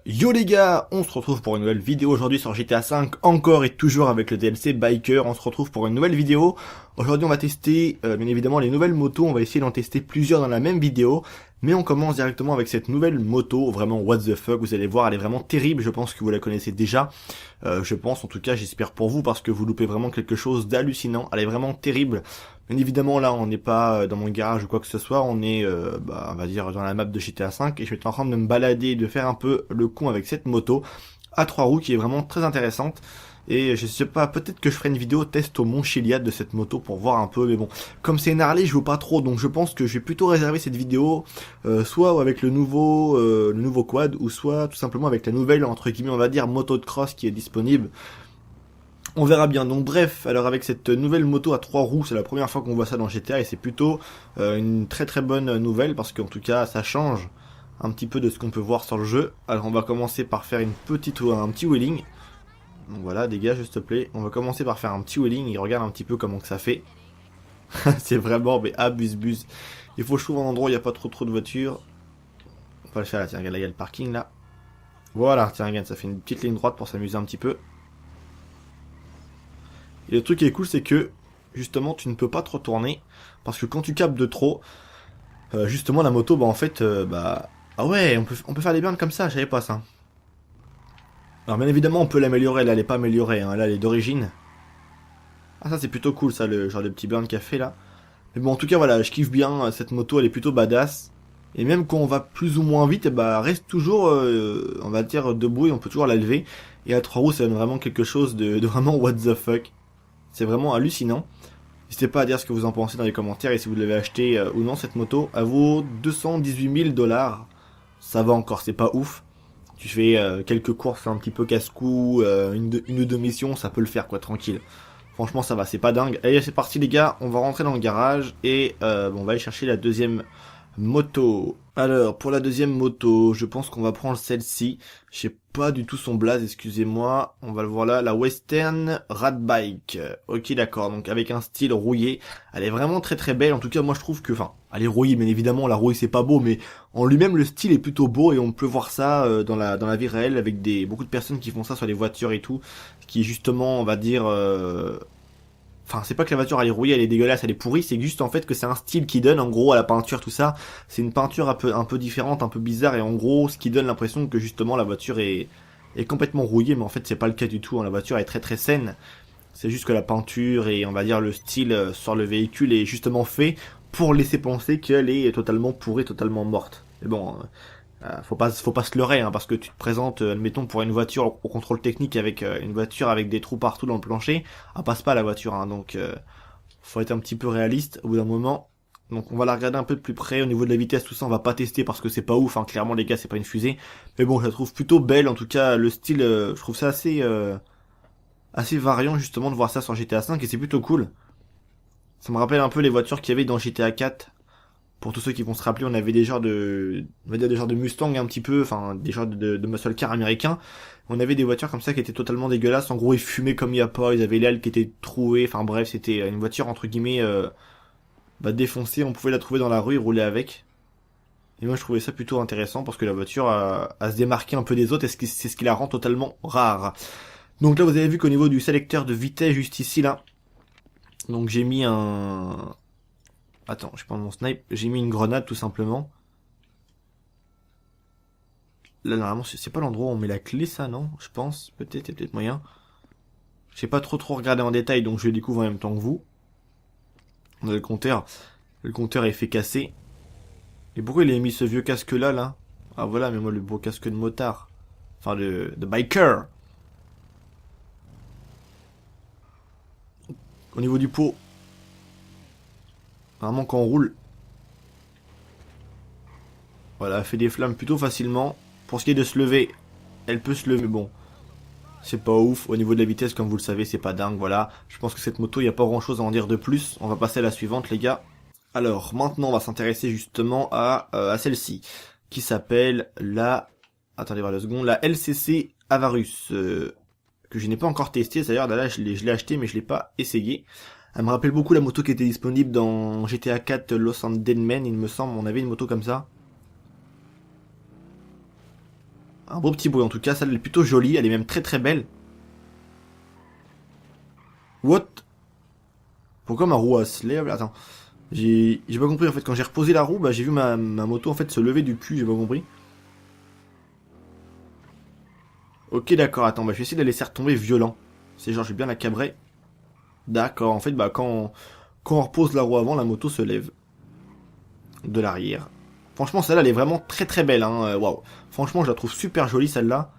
Yo les gars, on se retrouve pour une nouvelle vidéo aujourd'hui sur GTA 5, encore et toujours avec le DLC Biker. On se retrouve pour une nouvelle vidéo. Aujourd'hui on va tester bien évidemment les nouvelles motos, on va essayer d'en tester plusieurs dans la même vidéo. Mais on commence directement avec cette nouvelle moto, vraiment what the fuck, vous allez voir, elle est vraiment terrible, je pense que vous la connaissez déjà. Je pense, en tout cas j'espère pour vous, parce que vous loupez vraiment quelque chose d'hallucinant, elle est vraiment terrible. Bien évidemment là on n'est pas dans mon garage ou quoi que ce soit, on est on va dire dans la map de GTA 5 et je vais être en train de me balader et de faire un peu le con avec cette moto à 3 roues qui est vraiment très intéressante. Et je sais pas, peut-être que je ferai une vidéo test au Mont Chiliad de cette moto pour voir un peu, mais bon, comme c'est une Harley, je veux pas trop, donc je pense que je vais plutôt réserver cette vidéo soit avec le nouveau quad, ou soit tout simplement avec la nouvelle, entre guillemets, on va dire, moto de cross qui est disponible. On verra bien. Donc bref, alors avec cette nouvelle moto à 3 roues, c'est la première fois qu'on voit ça dans GTA et c'est plutôt une très très bonne nouvelle parce qu'en tout cas ça change un petit peu de ce qu'on peut voir sur le jeu. Alors on va commencer par faire un petit wheeling. Donc voilà, dégage s'il te plaît. On va commencer par faire un petit wheeling et regarde un petit peu comment que ça fait. C'est vraiment mais abuse. Il faut que je trouve un endroit où il n'y a pas trop de voitures. On va le faire là, tiens, regarde là, il y a le parking là. Voilà, tiens, regarde, ça fait une petite ligne droite pour s'amuser un petit peu. Et le truc qui est cool, c'est que justement tu ne peux pas te retourner parce que quand tu capes de trop, justement la moto, bah en fait, ah ouais, on peut faire des burns comme ça, je savais pas ça. Alors bien évidemment on peut l'améliorer, là elle est pas améliorée, hein, là elle est d'origine. Ah ça c'est plutôt cool ça, le genre de petit burn qu'il a fait là. Mais bon en tout cas voilà, je kiffe bien, cette moto elle est plutôt badass. Et même quand on va plus ou moins vite, bah reste toujours, on va dire debout et on peut toujours la lever. Et à 3 roues ça donne vraiment quelque chose de vraiment what the fuck. C'est vraiment hallucinant. N'hésitez pas à dire ce que vous en pensez dans les commentaires et si vous l'avez acheté ou non cette moto. Elle vaut 218 000 $. Ça va encore, c'est pas ouf. Tu fais quelques courses un petit peu casse-cou, une ou deux missions, ça peut le faire quoi, tranquille. Franchement ça va, c'est pas dingue. Allez c'est parti les gars, on va rentrer dans le garage et on va aller chercher la deuxième moto. Alors, pour la deuxième moto, je pense qu'on va prendre celle-ci. Je sais pas du tout son blaze, excusez-moi. On va le voir là, la Western Rat Bike. Ok, d'accord, donc avec un style rouillé. Elle est vraiment très très belle. En tout cas, moi je trouve que, enfin, elle est rouillée, bien évidemment, la rouille c'est pas beau, mais en lui-même, le style est plutôt beau et on peut voir ça dans la vie réelle avec beaucoup de personnes qui font ça sur les voitures et tout. Ce qui est justement, on va dire... Enfin, c'est pas que la voiture elle est rouillée, elle est dégueulasse, elle est pourrie, c'est juste en fait que c'est un style qui donne en gros à la peinture, tout ça. C'est une peinture un peu différente, un peu bizarre, et en gros, ce qui donne l'impression que justement la voiture est complètement rouillée, mais en fait c'est pas le cas du tout, hein. La voiture est très très saine. C'est juste que la peinture et on va dire le style sur le véhicule est justement fait pour laisser penser qu'elle est totalement pourrie, totalement morte. Mais bon, faut pas se leurrer, hein, parce que tu te présentes, admettons, pour une voiture au contrôle technique avec une voiture avec des trous partout dans le plancher, elle passe pas la voiture, hein, donc faut être un petit peu réaliste au bout d'un moment. Donc on va la regarder un peu de plus près, au niveau de la vitesse, tout ça on va pas tester parce que c'est pas ouf, hein, clairement les gars c'est pas une fusée. Mais bon je la trouve plutôt belle, en tout cas le style, je trouve ça assez variant justement de voir ça sur GTA 5 et c'est plutôt cool. Ça me rappelle un peu les voitures qu'il y avait dans GTA 4. Pour tous ceux qui vont se rappeler, on avait des genres on va dire des genres de Mustang un petit peu, enfin des genres de muscle car américains. On avait des voitures comme ça qui étaient totalement dégueulasses. En gros, ils fumaient comme il y a pas, ils avaient l'ailes qui étaient trouées. Enfin bref, c'était une voiture entre guillemets défoncée. On pouvait la trouver dans la rue et rouler avec. Et moi, je trouvais ça plutôt intéressant parce que la voiture a se démarqué un peu des autres et c'est ce qui la rend totalement rare. Donc là, vous avez vu qu'au niveau du sélecteur de vitesse juste ici là, donc j'ai mis un... Attends, je prends mon snipe. J'ai mis une grenade tout simplement. Là, normalement, c'est pas l'endroit où on met la clé, ça, non? Je pense. Peut-être, il y a peut-être moyen. J'ai pas trop regardé en détail, donc je le découvre en même temps que vous. On a le compteur. Le compteur est fait casser. Et pourquoi il a mis ce vieux casque-là, là? Ah voilà, mais moi, le beau casque de motard. Enfin, de biker. Au niveau du pot. Vraiment, quand on roule. Voilà, elle fait des flammes plutôt facilement. Pour ce qui est de se lever, elle peut se lever, mais bon, c'est pas ouf. Au niveau de la vitesse, comme vous le savez, c'est pas dingue, voilà. Je pense que cette moto, il n'y a pas grand chose à en dire de plus. On va passer à la suivante, les gars. Alors, maintenant, on va s'intéresser justement à celle-ci, qui s'appelle la... Attendez voir 2 secondes, la LCC Avarus, que je n'ai pas encore testé. D'ailleurs, là, je l'ai acheté, mais je l'ai pas essayé. Elle me rappelle beaucoup la moto qui était disponible dans GTA 4 Los Angeles, il me semble. On avait une moto comme ça. Un beau petit bruit en tout cas, celle-là elle est plutôt jolie, elle est même très très belle. What? Pourquoi ma roue elle se lève? Attends. J'ai pas compris en fait, quand j'ai reposé la roue, bah j'ai vu ma moto en fait se lever du cul, j'ai pas compris. Ok d'accord, attends, bah je vais essayer de la laisser retomber violent. C'est genre, je vais bien la cabrer. D'accord, en fait, bah quand on repose la roue avant, la moto se lève. De l'arrière. Franchement, celle-là, elle est vraiment très très belle, hein. Waouh. Franchement, je la trouve super jolie, celle-là.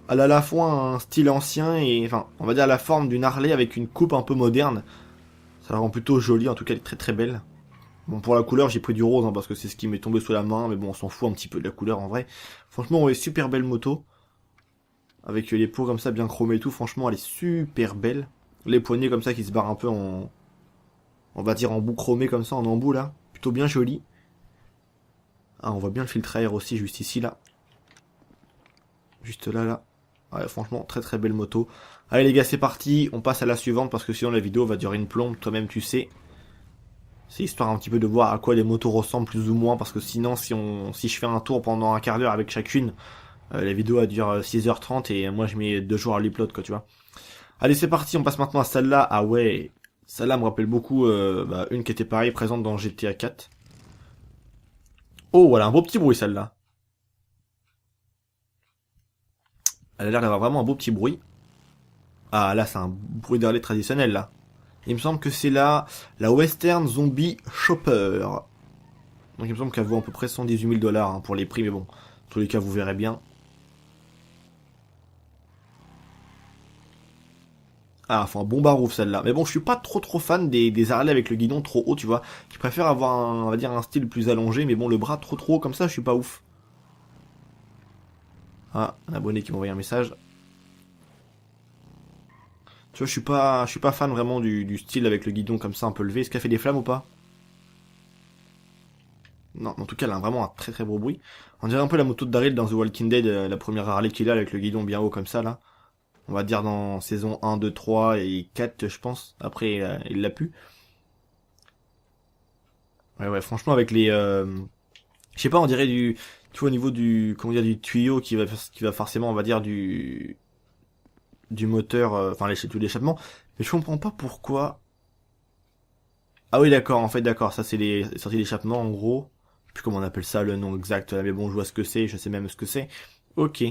Elle a à la fois un style ancien et, enfin, on va dire la forme d'une Harley avec une coupe un peu moderne. Ça la rend plutôt jolie, en tout cas, elle est très très belle. Bon, pour la couleur, j'ai pris du rose, hein, parce que c'est ce qui m'est tombé sous la main, mais bon, on s'en fout un petit peu de la couleur, en vrai. Franchement, ouais, super belle moto. Avec les pots comme ça, bien chromés et tout, franchement, elle est super belle. Les poignées comme ça qui se barrent un peu en... On va dire en bout chromé comme ça, en embout, là. Plutôt bien joli. Ah, on voit bien le filtre à air aussi, juste ici, là. Juste là, là. Ouais, franchement, très très belle moto. Allez les gars, c'est parti. On passe à la suivante parce que sinon la vidéo va durer une plombe. Toi-même, tu sais. C'est histoire un petit peu de voir à quoi les motos ressemblent plus ou moins. Parce que sinon, si je fais un tour pendant un quart d'heure avec chacune, la vidéo va durer 6h30 et moi je mets 2 jours à l'upload, quoi, tu vois. Allez, c'est parti. On passe maintenant à celle-là. Ah ouais. Celle-là me rappelle beaucoup une qui était pareille, présente dans GTA 4. Oh, voilà, un beau petit bruit celle-là. Elle a l'air d'avoir vraiment un beau petit bruit. Ah, là, c'est un bruit d'Harley traditionnel, là. Il me semble que c'est la Western Zombie Chopper. Donc il me semble qu'elle vaut à peu près 118 000 dollars hein, pour les prix, mais bon, en tous les cas, vous verrez bien. Ah, enfin, bon barouf celle-là. Mais bon, je suis pas trop fan des Harley avec le guidon trop haut, tu vois. Je préfère avoir on va dire, un style plus allongé, mais bon, le bras trop haut comme ça, je suis pas ouf. Ah, un abonné qui m'a envoyé un message. Tu vois, je suis pas fan vraiment du style avec le guidon comme ça un peu levé. Est-ce qu'elle fait des flammes ou pas? Non, en tout cas, elle a vraiment un très très beau bruit. On dirait un peu la moto de Daryl dans The Walking Dead, la première Harley qu'il a avec le guidon bien haut comme ça, là. On va dire dans saison 1, 2, 3 et 4, je pense. Après, il l'a pu. Ouais, franchement, avec les... je sais pas, on dirait du... Tu vois, au niveau du... Comment dire, du tuyau qui va forcément, on va dire, du moteur... Enfin, tout l'échappement. Mais je comprends pas pourquoi... Ah oui, d'accord, en fait, d'accord. Ça, c'est les sorties d'échappement, en gros. Je sais plus comment on appelle ça, le nom exact. Mais bon, je vois ce que c'est, je sais même ce que c'est. Ok.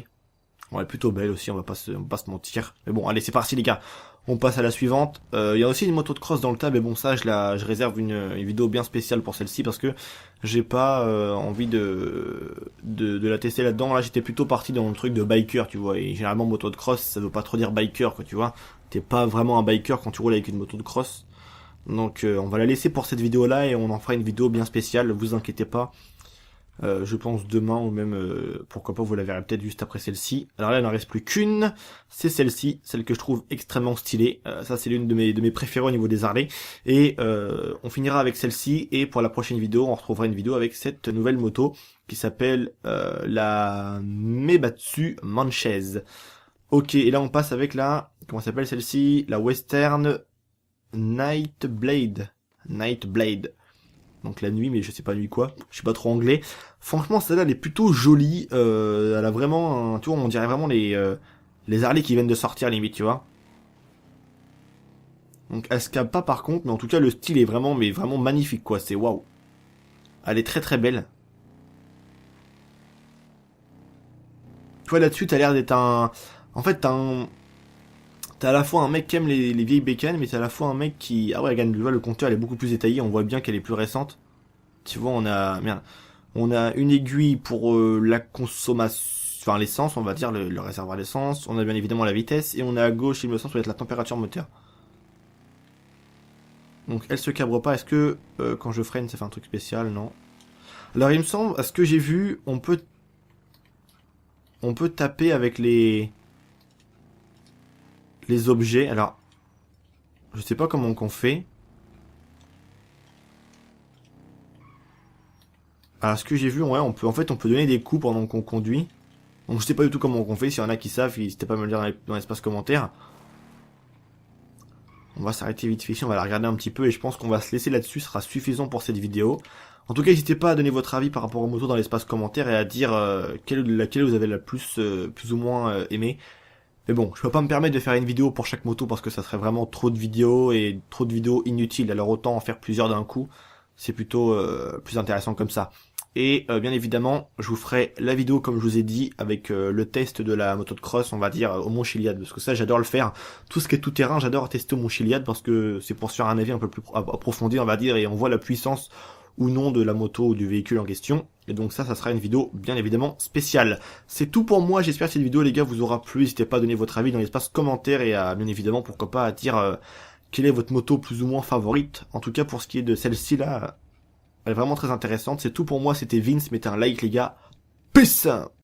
Bon, elle est plutôt belle aussi, on va pas se mentir. Mais bon, allez, c'est parti les gars. On passe à la suivante. Il y a aussi une moto de cross dans le tas, mais bon ça, je réserve une vidéo bien spéciale pour celle-ci parce que j'ai pas envie de la tester là-dedans. Là, j'étais plutôt parti dans le truc de biker, tu vois. Et généralement, moto de cross, ça veut pas trop dire biker, quoi, tu vois. T'es pas vraiment un biker quand tu roules avec une moto de cross. Donc, on va la laisser pour cette vidéo-là et on en fera une vidéo bien spéciale. Vous inquiétez pas. Je pense demain ou même pourquoi pas vous la verrez peut-être juste après celle-ci. Alors là il n'en reste plus qu'une, c'est celle-ci, celle que je trouve extrêmement stylée. Ça c'est l'une de mes préférées au niveau des Harley. Et on finira avec celle-ci et pour la prochaine vidéo on retrouvera une vidéo avec cette nouvelle moto qui s'appelle la Meibatsu Manchez. Ok, et là on passe avec comment s'appelle celle-ci, la Western Nightblade. Nightblade. Donc la nuit, mais je sais pas nuit quoi, je suis pas trop anglais. Franchement, celle-là, elle est plutôt jolie. Elle a vraiment, tu vois, on dirait vraiment les Harley qui viennent de sortir limite, tu vois. Donc elle se capte pas par contre, mais en tout cas le style est vraiment, mais vraiment magnifique quoi. C'est waouh. Elle est très très belle. Tu vois là-dessus, t'as l'air d'être en fait, t'as à la fois un mec qui aime les vieilles bécanes, mais t'as à la fois un mec qui, ah ouais, regarde, tu vois, le compteur elle est beaucoup plus détaillé. On voit bien qu'elle est plus récente. Tu vois, merde. On a une aiguille pour la consommation, enfin l'essence, on va dire, le réservoir d'essence. On a bien évidemment la vitesse. Et on a à gauche, il me semble, ça doit être la température moteur. Donc elle se cabre pas. Est-ce que quand je freine, ça fait un truc spécial? Non. Alors il me semble, à ce que j'ai vu, on peut taper avec les objets. Alors, je sais pas comment qu'on fait. Alors ce que j'ai vu, ouais, on peut donner des coups pendant qu'on conduit. Donc je sais pas du tout comment on fait. S'il y en a qui savent, n'hésitez pas à me le dire dans l'espace commentaire. On va s'arrêter vite fait ici, on va la regarder un petit peu et je pense qu'on va se laisser là-dessus, ce sera suffisant pour cette vidéo. En tout cas, n'hésitez pas à donner votre avis par rapport aux motos dans l'espace commentaire et à dire laquelle vous avez la plus ou moins aimé. Mais bon, je peux pas me permettre de faire une vidéo pour chaque moto parce que ça serait vraiment trop de vidéos et trop de vidéos inutiles. Alors autant en faire plusieurs d'un coup. C'est plutôt plus intéressant comme ça. Et bien évidemment, je vous ferai la vidéo comme je vous ai dit avec le test de la moto de cross, on va dire au Mont Chiliad, parce que ça j'adore le faire. Tout ce qui est tout terrain, j'adore tester au Mont Chiliad parce que c'est pour se faire un avis un peu plus approfondi, on va dire, et on voit la puissance ou non de la moto ou du véhicule en question. Et donc ça sera une vidéo bien évidemment spéciale. C'est tout pour moi, j'espère que cette vidéo les gars vous aura plu. N'hésitez pas à donner votre avis dans l'espace commentaire et à bien évidemment pourquoi pas à dire quelle est votre moto plus ou moins favorite. En tout cas pour ce qui est de celle-ci là, elle est vraiment très intéressante. C'est tout pour moi, c'était Vince, mettez un like les gars. Peace!